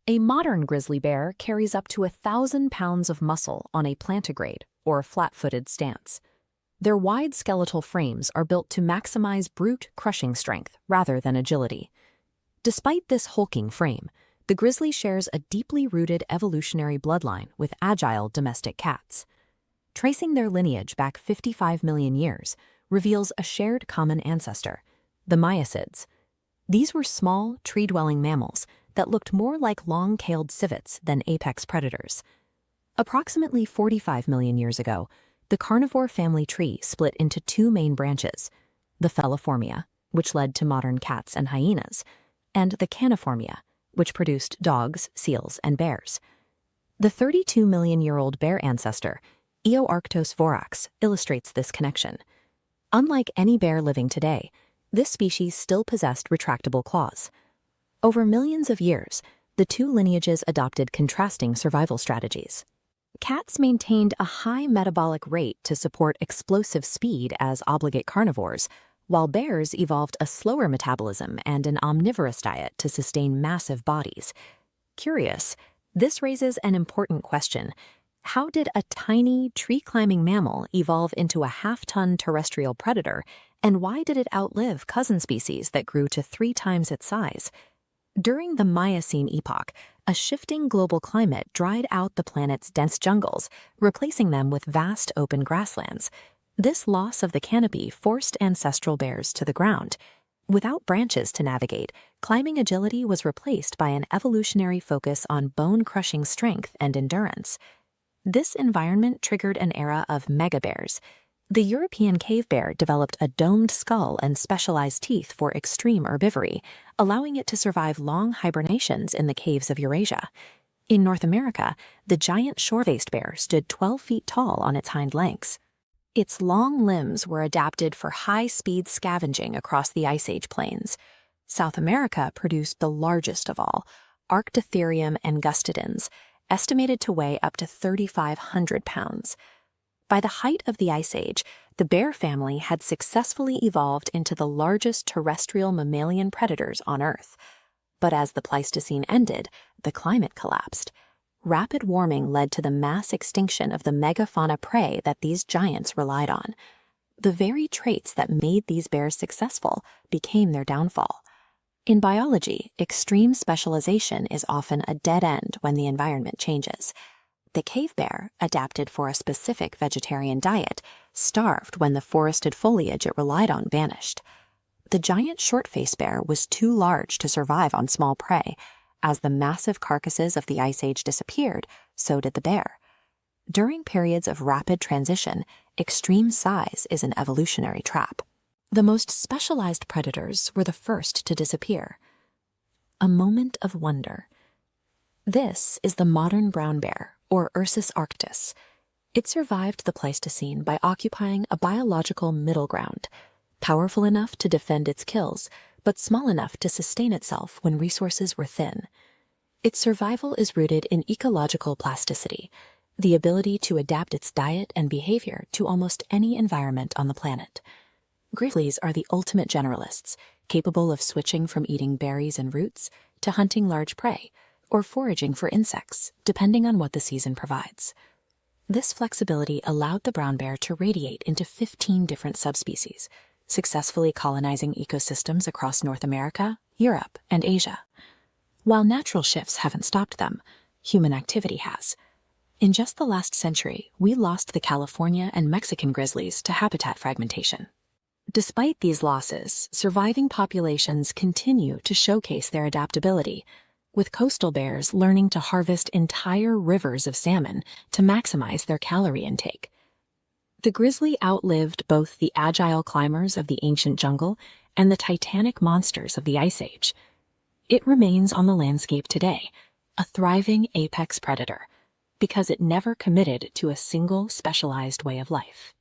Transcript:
A modern grizzly bear carries up to 1,000 pounds of muscle on a plantigrade, or flat-footed stance. Their wide skeletal frames are built to maximize brute crushing strength rather than agility. Despite this hulking frame, the grizzly shares a deeply rooted evolutionary bloodline with agile domestic cats. Tracing their lineage back 55 million years reveals a shared common ancestor, the Miacids. These were small, tree-dwelling mammals that looked more like long-tailed civets than apex predators. Approximately 45 million years ago, the carnivore family tree split into two main branches, the Feliformia, which led to modern cats and hyenas, and the Caniformia, which produced dogs, seals, and bears. The 32-million-year-old bear ancestor, Eoarctos vorax, illustrates this connection. Unlike any bear living today, this species still possessed retractable claws. Over millions of years, the two lineages adopted contrasting survival strategies. Cats maintained a high metabolic rate to support explosive speed as obligate carnivores, while bears evolved a slower metabolism and an omnivorous diet to sustain massive bodies. Curious, this raises an important question. How did a tiny, tree-climbing mammal evolve into a half-ton terrestrial predator, and why did it outlive cousin species that grew to 3 times its size? During the Miocene epoch, a shifting global climate dried out the planet's dense jungles, replacing them with vast open grasslands. This loss of the canopy forced ancestral bears to the ground. Without branches to navigate, climbing agility was replaced by an evolutionary focus on bone-crushing strength and endurance. This environment triggered an era of megabears. The European cave bear developed a domed skull and specialized teeth for extreme herbivory, allowing it to survive long hibernations in the caves of Eurasia. In North America, the giant shore-faced bear stood 12 feet tall on its hind legs. Its long limbs were adapted for high-speed scavenging across the Ice Age plains. South America produced the largest of all, Arctotherium angustidens, estimated to weigh up to 3,500 pounds. By the height of the Ice Age, the bear family had successfully evolved into the largest terrestrial mammalian predators on Earth. But as the Pleistocene ended, the climate collapsed. Rapid warming led to the mass extinction of the megafauna prey that these giants relied on. The very traits that made these bears successful became their downfall. In biology, extreme specialization is often a dead end when the environment changes. The cave bear, adapted for a specific vegetarian diet, starved when the forested foliage it relied on vanished. The giant short-faced bear was too large to survive on small prey. As the massive carcasses of the Ice Age disappeared, so did the bear. During periods of rapid transition, extreme size is an evolutionary trap. The most specialized predators were the first to disappear. A moment of wonder. This is the modern brown bear, or Ursus arctos. It survived the Pleistocene by occupying a biological middle ground, powerful enough to defend its kills, but small enough to sustain itself when resources were thin. Its survival is rooted in ecological plasticity, the ability to adapt its diet and behavior to almost any environment on the planet. Grizzlies are the ultimate generalists, capable of switching from eating berries and roots to hunting large prey, or foraging for insects, depending on what the season provides. This flexibility allowed the brown bear to radiate into 15 different subspecies, successfully colonizing ecosystems across North America, Europe, and Asia. While natural shifts haven't stopped them, human activity has. In just the last century, we lost the California and Mexican grizzlies to habitat fragmentation. Despite these losses, surviving populations continue to showcase their adaptability, with coastal bears learning to harvest entire rivers of salmon to maximize their calorie intake. The grizzly outlived both the agile climbers of the ancient jungle and the titanic monsters of the Ice Age. It remains on the landscape today, a thriving apex predator, because it never committed to a single specialized way of life.